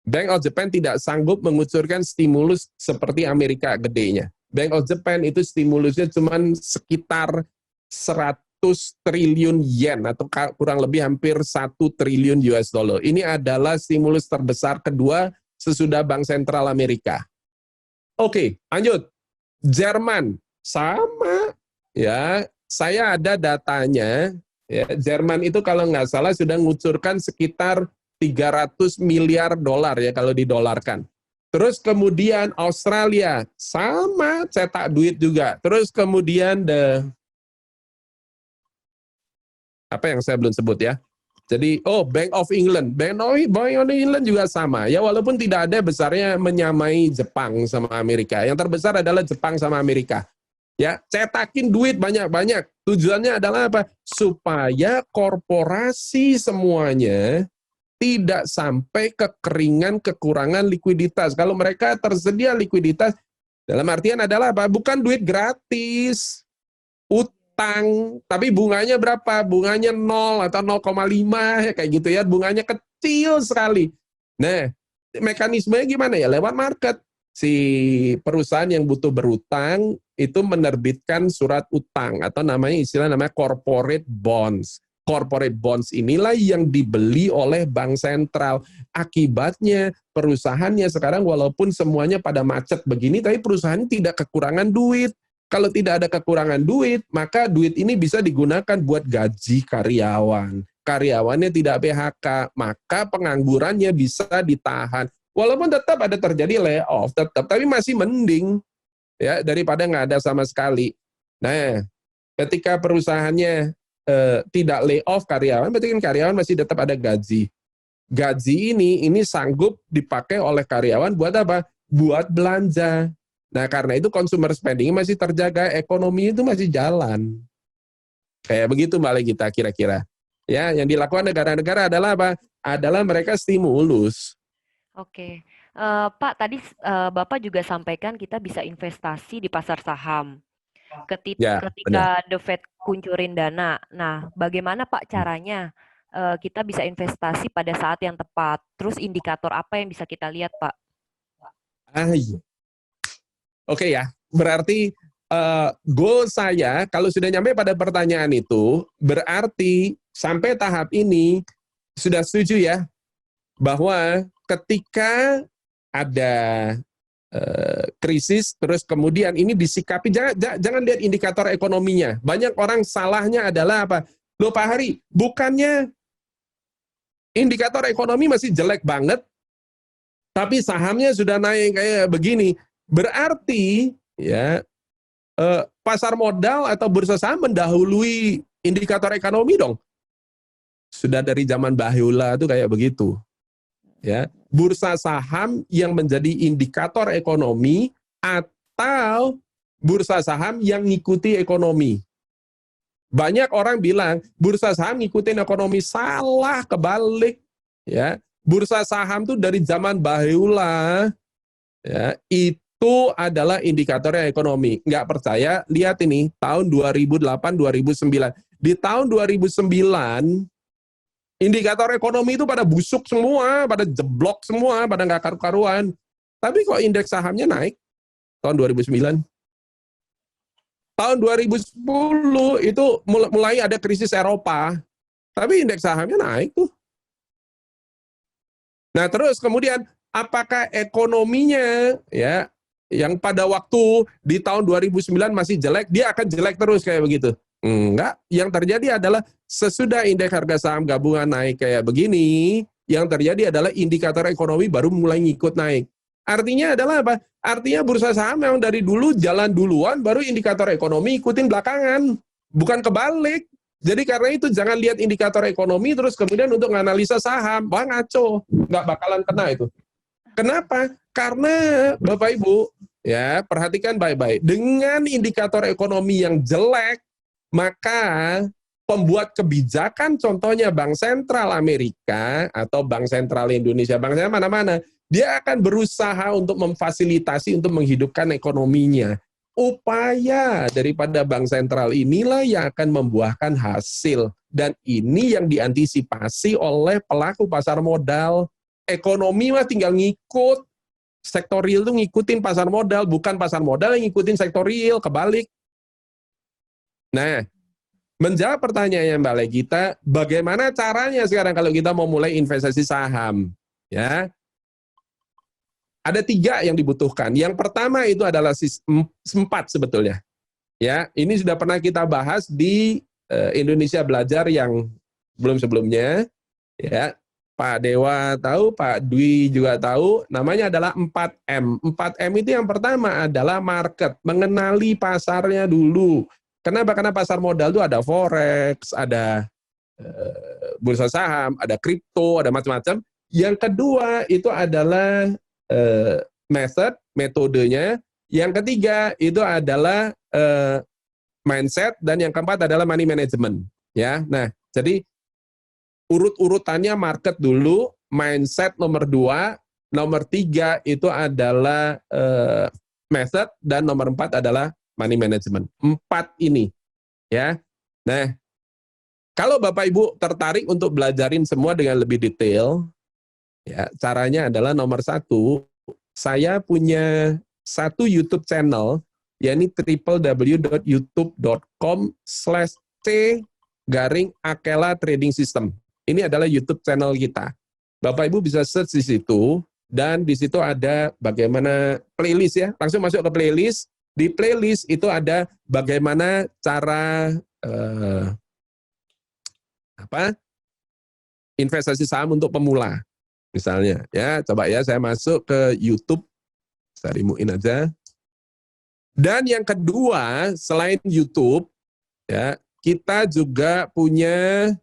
[SPEAKER 3] Bank of Japan tidak sanggup mengucurkan stimulus seperti Amerika gedenya. Bank of Japan itu stimulusnya cuma sekitar 100 triliun yen atau kurang lebih hampir 1 triliun US dollar. Ini adalah stimulus terbesar kedua sesudah Bank Sentral Amerika. Oke, lanjut. Jerman sama, ya. Saya ada datanya. Ya, Jerman itu kalau nggak salah sudah mengucurkan sekitar 300 miliar dolar ya kalau didolarkan. Terus kemudian Australia sama cetak duit juga. Terus kemudian apa yang saya belum sebut ya. Jadi Bank of England, Bank of England juga sama ya, walaupun tidak ada besarnya menyamai Jepang sama Amerika. Yang terbesar adalah Jepang sama Amerika. Ya, cetakin duit banyak-banyak. Tujuannya adalah apa? Supaya korporasi semuanya tidak sampai kekeringan, kekurangan likuiditas. Kalau mereka tersedia likuiditas, dalam artian adalah apa? Bukan duit gratis, utang, tapi bunganya berapa? Bunganya 0 atau 0,5, ya kayak gitu ya. Bunganya kecil sekali. Nah, mekanismenya gimana ya? Lewat market. Si perusahaan yang butuh berutang itu menerbitkan surat utang atau namanya corporate bonds. Corporate bonds inilah yang dibeli oleh bank sentral. Akibatnya perusahaannya sekarang walaupun semuanya pada macet begini, tapi perusahaan tidak kekurangan duit. Kalau tidak ada kekurangan duit, maka duit ini bisa digunakan buat gaji karyawan. Karyawannya tidak PHK, maka penganggurannya bisa ditahan. Walaupun tetap ada terjadi layoff, tapi masih mending. ya, daripada nggak ada sama sekali. Nah, ketika perusahaannya tidak lay off karyawan, berarti kan karyawan masih tetap ada gaji. Gaji ini sanggup dipakai oleh karyawan buat apa? Buat belanja. Nah, karena itu consumer spending masih terjaga, ekonomi itu masih jalan. Kayak begitu Mbak Legita kira-kira. Ya, yang dilakukan negara-negara adalah apa? Adalah mereka stimulus.
[SPEAKER 2] Oke. Pak, tadi Bapak juga sampaikan kita bisa investasi di pasar saham.
[SPEAKER 3] Ya, benar.
[SPEAKER 2] Ketika The Fed kuncurin dana. Nah, bagaimana Pak caranya kita bisa investasi pada saat yang tepat? Terus indikator apa yang bisa kita lihat, Pak?
[SPEAKER 3] Iya. Oke ya, berarti goal saya kalau sudah nyampe pada pertanyaan itu, berarti sampai tahap ini sudah setuju ya bahwa ketika ada krisis, terus kemudian ini disikapi, jangan lihat indikator ekonominya. Banyak orang salahnya adalah apa? Loh Pak Hari, bukannya indikator ekonomi masih jelek banget, tapi sahamnya sudah naik kayak begini. Berarti ya pasar modal atau bursa saham mendahului indikator ekonomi dong. Sudah dari zaman bahula itu kayak begitu. Ya, bursa saham yang menjadi indikator ekonomi atau bursa saham yang ngikuti ekonomi. Banyak orang bilang bursa saham ngikutin ekonomi, salah, kebalik. Ya, bursa saham tuh dari zaman bahula, ya, itu adalah indikatornya ekonomi. Nggak percaya? Lihat ini, tahun 2008-2009. Di tahun 2009, indikator ekonomi itu pada busuk semua, pada jeblok semua, pada nggak karu-karuan. Tapi kok indeks sahamnya naik tahun 2009. Tahun 2010 itu mulai ada krisis Eropa, tapi indeks sahamnya naik tuh. Nah terus kemudian apakah ekonominya ya yang pada waktu di tahun 2009 masih jelek, dia akan jelek terus kayak begitu? Enggak, yang terjadi adalah sesudah indeks harga saham gabungan naik kayak begini, yang terjadi adalah indikator ekonomi baru mulai ngikut naik. Artinya adalah apa? Artinya bursa saham yang dari dulu jalan duluan, baru indikator ekonomi ikutin belakangan. Bukan kebalik. Jadi karena itu jangan lihat indikator ekonomi terus kemudian untuk menganalisa saham. Wah ngaco, nggak bakalan kena itu. Kenapa? Karena Bapak Ibu, ya perhatikan baik-baik. Dengan indikator ekonomi yang jelek, maka pembuat kebijakan, contohnya Bank Sentral Amerika atau Bank Sentral Indonesia, bank sentral mana-mana, dia akan berusaha untuk memfasilitasi untuk menghidupkan ekonominya. Upaya daripada Bank Sentral inilah yang akan membuahkan hasil. Dan ini yang diantisipasi oleh pelaku pasar modal. Ekonomi mah tinggal ngikut. Sektor real itu ngikutin pasar modal, bukan pasar modal yang ngikutin sektor real, kebalik. Nah, menjawab pertanyaannya Mbak Legita, bagaimana caranya sekarang kalau kita mau mulai investasi saham? Ya, ada 3 yang dibutuhkan. Yang pertama itu adalah 4 sebetulnya. Ya, ini sudah pernah kita bahas di Indonesia Belajar yang sebelum-sebelumnya. Ya, Pak Dewa tahu, Pak Dwi juga tahu, namanya adalah 4M. 4M itu yang pertama adalah market, mengenali pasarnya dulu. Kenapa? Karena pasar modal itu ada forex, ada bursa saham, ada kripto, ada macam-macam. Yang kedua itu adalah metodenya. Yang ketiga itu adalah mindset, dan yang keempat adalah money management. Ya, nah jadi urut-urutannya market dulu, mindset nomor 2, nomor 3 itu adalah method, dan nomor 4 adalah money management. 4 ini, ya. Nah, kalau Bapak Ibu tertarik untuk belajarin semua dengan lebih detail, ya caranya adalah nomor 1, saya punya satu YouTube channel, yakni www.youtube.com/t-Akela Trading System. Ini adalah YouTube channel kita. Bapak Ibu bisa search di situ, dan di situ ada bagaimana playlist ya. Langsung masuk ke playlist. Di playlist itu ada bagaimana cara investasi saham untuk pemula. Misalnya, ya coba ya saya masuk ke YouTube, saya removein aja. Dan yang kedua, selain YouTube, ya, kita juga punya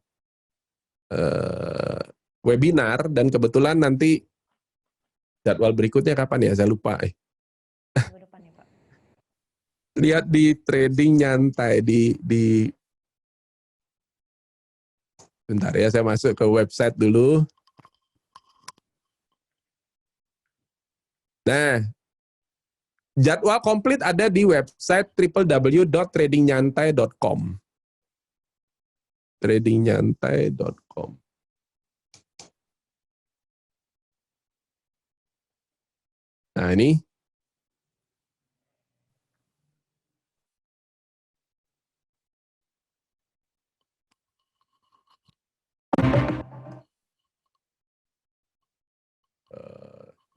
[SPEAKER 3] webinar, dan kebetulan nanti jadwal berikutnya kapan ya? Saya lupa.
[SPEAKER 2] Minggu depan ya, Pak.
[SPEAKER 3] Lihat di trading nyantai bentar ya, saya masuk ke website dulu. Nah, jadwal komplit ada di website www.tradingnyantai.com. Tradingnyantai.com. Nah, ini.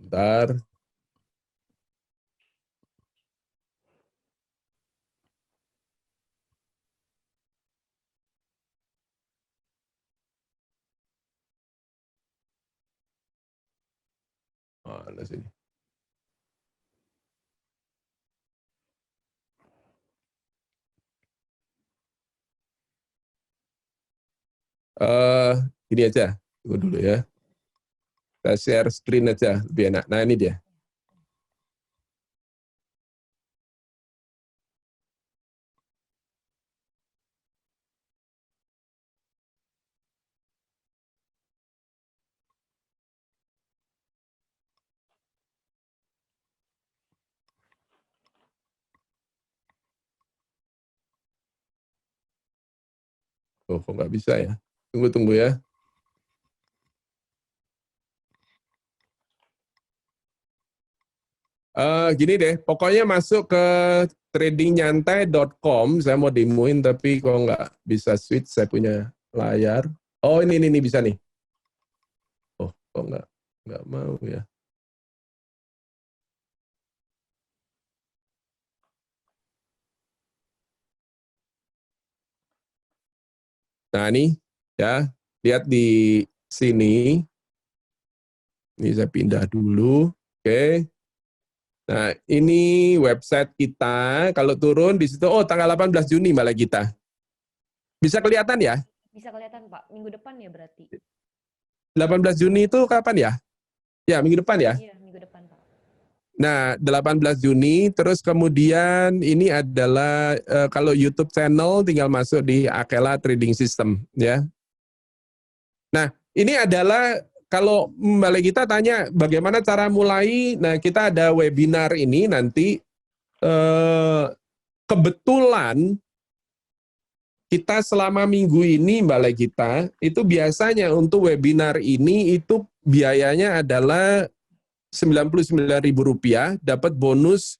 [SPEAKER 3] Bentar. Mana sini? Ini aja. Tunggu dulu ya. Saya share screen aja, lebih enak. Nah, ini dia. Oh, kok nggak bisa ya? Tunggu ya. Gini deh, pokoknya masuk ke tradingnyantai.com. Saya mau demoin, tapi kok nggak bisa switch, saya punya layar. Oh, ini bisa nih. Oh, kok nggak mau ya? Nah, ini ya, lihat di sini. Ini saya pindah dulu. Oke. Nah, ini website kita. Kalau turun di situ, oh, tanggal 18 Juni malah kita. Bisa kelihatan ya?
[SPEAKER 2] Bisa kelihatan, Pak. Minggu depan ya berarti.
[SPEAKER 3] 18 Juni itu kapan ya? Ya, minggu depan ya?
[SPEAKER 2] Iya, minggu depan, Pak.
[SPEAKER 3] Nah, 18 Juni, terus kemudian ini adalah kalau YouTube channel tinggal masuk di Akela Trading System, ya. Nah, ini adalah kalau Mbak kita tanya bagaimana cara mulai, nah kita ada webinar ini nanti, kebetulan kita selama minggu ini Mbak kita, itu biasanya untuk webinar ini itu biayanya adalah Rp99.000, dapat bonus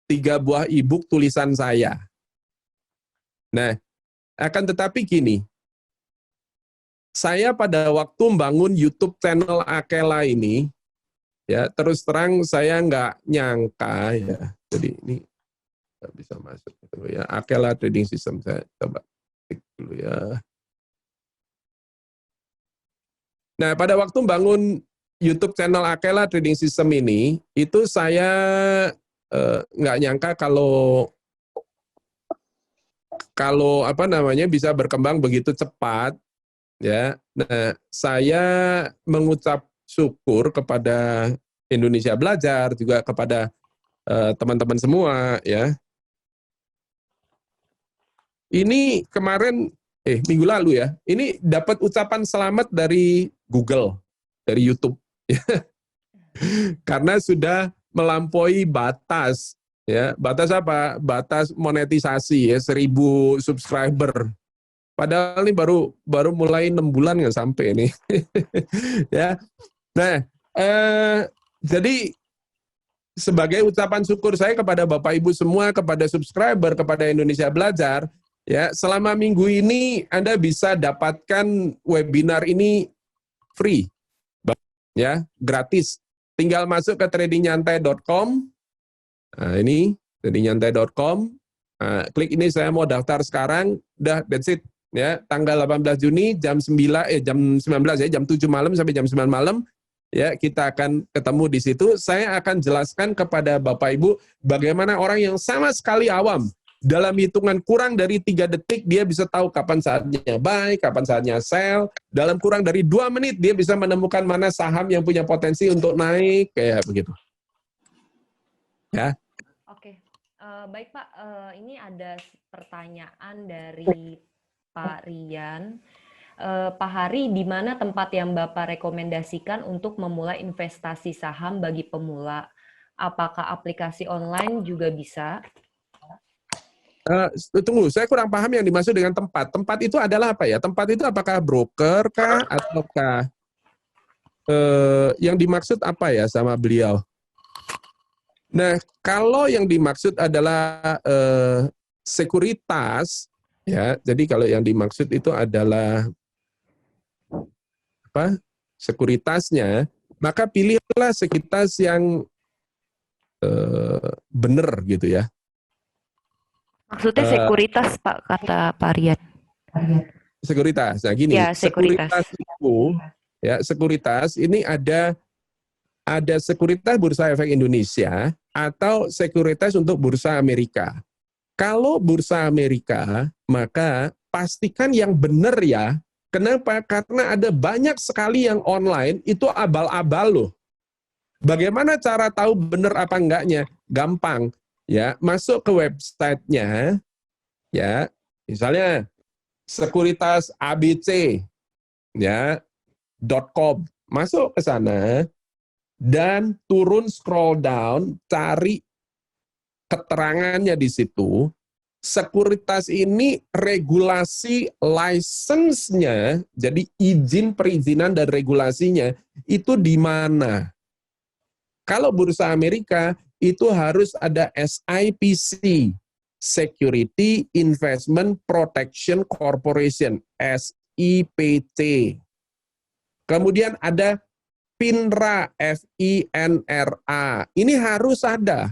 [SPEAKER 3] 3 buah e-book tulisan saya. Nah, akan tetapi gini, saya pada waktu membangun YouTube channel Akela ini, ya terus terang saya nggak nyangka ya. Jadi ini nggak bisa masuk dulu ya. Akela Trading System, saya coba klik dulu ya. Nah, pada waktu membangun YouTube channel Akela Trading System ini, itu saya nggak nyangka kalau apa namanya bisa berkembang begitu cepat, ya. Nah, saya mengucap syukur kepada Indonesia Belajar, juga kepada teman-teman semua, ya. Ini kemarin, minggu lalu ya, ini dapat ucapan selamat dari Google, dari YouTube. Karena sudah melampaui batas, ya. Batas apa? Batas monetisasi ya, 1.000 subscriber. Padahal ini baru mulai 6 bulan nggak sampai nih. Ya. Nah, jadi sebagai ucapan syukur saya kepada Bapak Ibu semua, kepada subscriber, kepada Indonesia Belajar, ya, selama minggu ini Anda bisa dapatkan webinar ini free, ya, gratis. Tinggal masuk ke tradingnyantai.com. Nah, ini tradingnyantai.com. Nah, klik ini, saya mau daftar sekarang. Udah, that's it. Ya, tanggal 18 Juni jam 19 ya, jam 7 malam sampai jam 9 malam. Ya, kita akan ketemu di situ. Saya akan jelaskan kepada Bapak Ibu bagaimana orang yang sama sekali awam dalam hitungan kurang dari 3 detik dia bisa tahu kapan saatnya buy, kapan saatnya sell. Dalam kurang dari 2 menit dia bisa menemukan mana saham yang punya potensi untuk naik, kayak begitu. Ya.
[SPEAKER 2] Oke, baik Pak. Ini ada pertanyaan dari Pak Rian. Pak Hari, di mana tempat yang Bapak rekomendasikan untuk memulai investasi saham bagi pemula? Apakah aplikasi online juga bisa?
[SPEAKER 3] Tunggu, saya kurang paham yang dimaksud dengan tempat. Tempat itu adalah apa ya? Tempat itu apakah broker kah? Ataukah yang dimaksud apa ya sama beliau? Nah, kalau yang dimaksud adalah sekuritas, ya, jadi kalau yang dimaksud itu adalah sekuritasnya, maka pilihlah sekuritas yang benar gitu ya.
[SPEAKER 2] Maksudnya sekuritas Pak, kata Pak Rian.
[SPEAKER 3] Sekuritas. Nah gini,
[SPEAKER 2] Ya,
[SPEAKER 3] sekuritas itu, ya sekuritas ini ada sekuritas Bursa Efek Indonesia atau sekuritas untuk Bursa Amerika. Kalau Bursa Amerika, maka pastikan yang benar ya. Kenapa? Karena ada banyak sekali yang online itu abal-abal loh. Bagaimana cara tahu benar apa enggaknya? Gampang, ya. Masuk ke websitenya, ya. Misalnya sekuritas ABC, ya, .com. Masuk ke sana dan turun scroll down, cari keterangannya di situ. Sekuritas ini regulasi license-nya, jadi izin perizinan dan regulasinya itu di mana? Kalau Bursa Amerika itu harus ada SIPC, Security Investment Protection Corporation, SIPC. Kemudian ada FINRA, FINRA. Ini harus ada.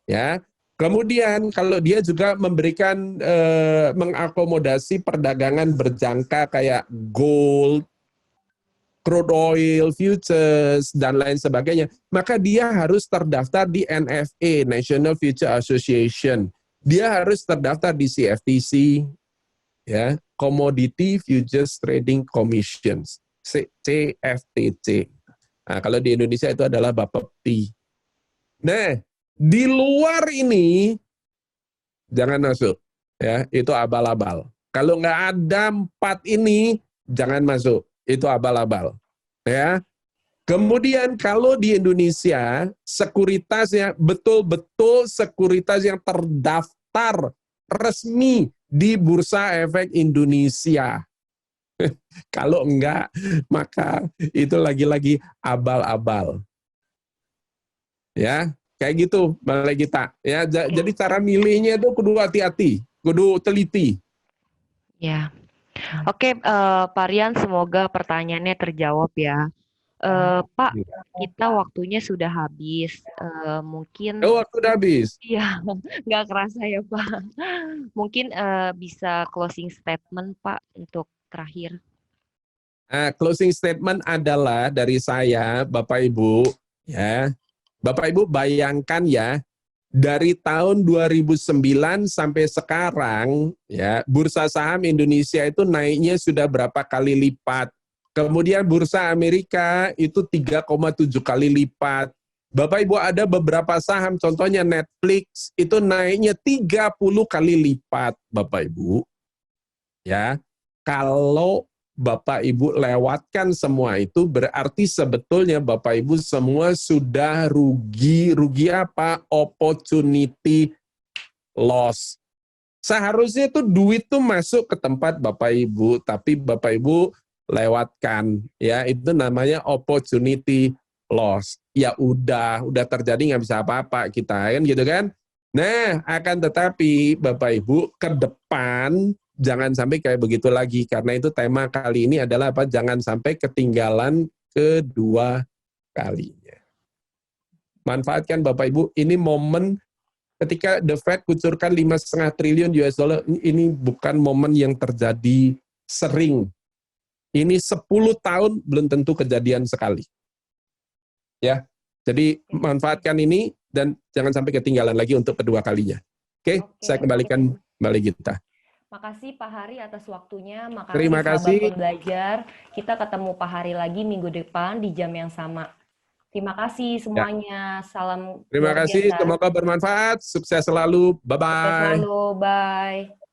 [SPEAKER 3] Ya. Kemudian kalau dia juga memberikan mengakomodasi perdagangan berjangka kayak gold, crude oil, futures, dan lain sebagainya, maka dia harus terdaftar di NFA, National Future Association. Dia harus terdaftar di CFTC, ya, Commodity Futures Trading Commissions, CFTC. Nah, kalau di Indonesia itu adalah Bapepti. Nah, di luar ini jangan masuk, ya, itu abal-abal. Kalau nggak ada 4 ini, jangan masuk, itu abal-abal, ya. Kemudian kalau di Indonesia sekuritasnya betul-betul sekuritas yang terdaftar resmi di Bursa Efek Indonesia. Kalau enggak, maka itu lagi-lagi abal-abal. Ya. Kayak gitu, Mbak Gita. Ya, jadi cara milihnya itu kudu hati-hati, kudu teliti.
[SPEAKER 2] Ya, oke Pak Rian, semoga pertanyaannya terjawab ya. Pak, kita waktunya sudah habis. Mungkin
[SPEAKER 3] Waktu udah habis.
[SPEAKER 2] ya nggak kerasa ya Pak. Mungkin bisa closing statement Pak untuk terakhir.
[SPEAKER 3] Closing statement adalah dari saya, Bapak Ibu, ya. Bapak Ibu bayangkan ya, dari tahun 2009 sampai sekarang, ya, bursa saham Indonesia itu naiknya sudah berapa kali lipat. Kemudian bursa Amerika itu 3,7 kali lipat. Bapak Ibu ada beberapa saham, contohnya Netflix, itu naiknya 30 kali lipat, Bapak Ibu. Ya, kalau Bapak Ibu lewatkan semua itu, berarti sebetulnya Bapak Ibu semua sudah rugi. Rugi apa? Opportunity loss. Seharusnya itu duit tuh masuk ke tempat Bapak Ibu, tapi Bapak Ibu lewatkan. Ya, itu namanya opportunity loss. Ya udah terjadi, nggak bisa apa-apa kita, kan gitu kan. Nah, akan tetapi Bapak Ibu ke depan jangan sampai kayak begitu lagi, karena itu tema kali ini adalah apa? Jangan sampai ketinggalan kedua kalinya. Manfaatkan Bapak Ibu, ini momen ketika The Fed kucurkan 5,5 triliun US dollar, ini bukan momen yang terjadi sering. Ini 10 tahun belum tentu kejadian sekali. Ya, jadi manfaatkan ini dan jangan sampai ketinggalan lagi untuk kedua kalinya. Oke, saya kembalikan kembali kita.
[SPEAKER 2] Makasih Pak Hari atas waktunya.
[SPEAKER 3] Terima
[SPEAKER 2] Makasih
[SPEAKER 3] kasih.
[SPEAKER 2] sahabat pembelajar. Kita ketemu Pak Hari lagi minggu depan di jam yang sama. Terima kasih semuanya. Salam
[SPEAKER 3] Terima
[SPEAKER 2] luar
[SPEAKER 3] kasih,
[SPEAKER 2] biasa.
[SPEAKER 3] semoga bermanfaat. Sukses selalu.
[SPEAKER 2] Sukses
[SPEAKER 3] Bye-bye.
[SPEAKER 2] selalu. Bye.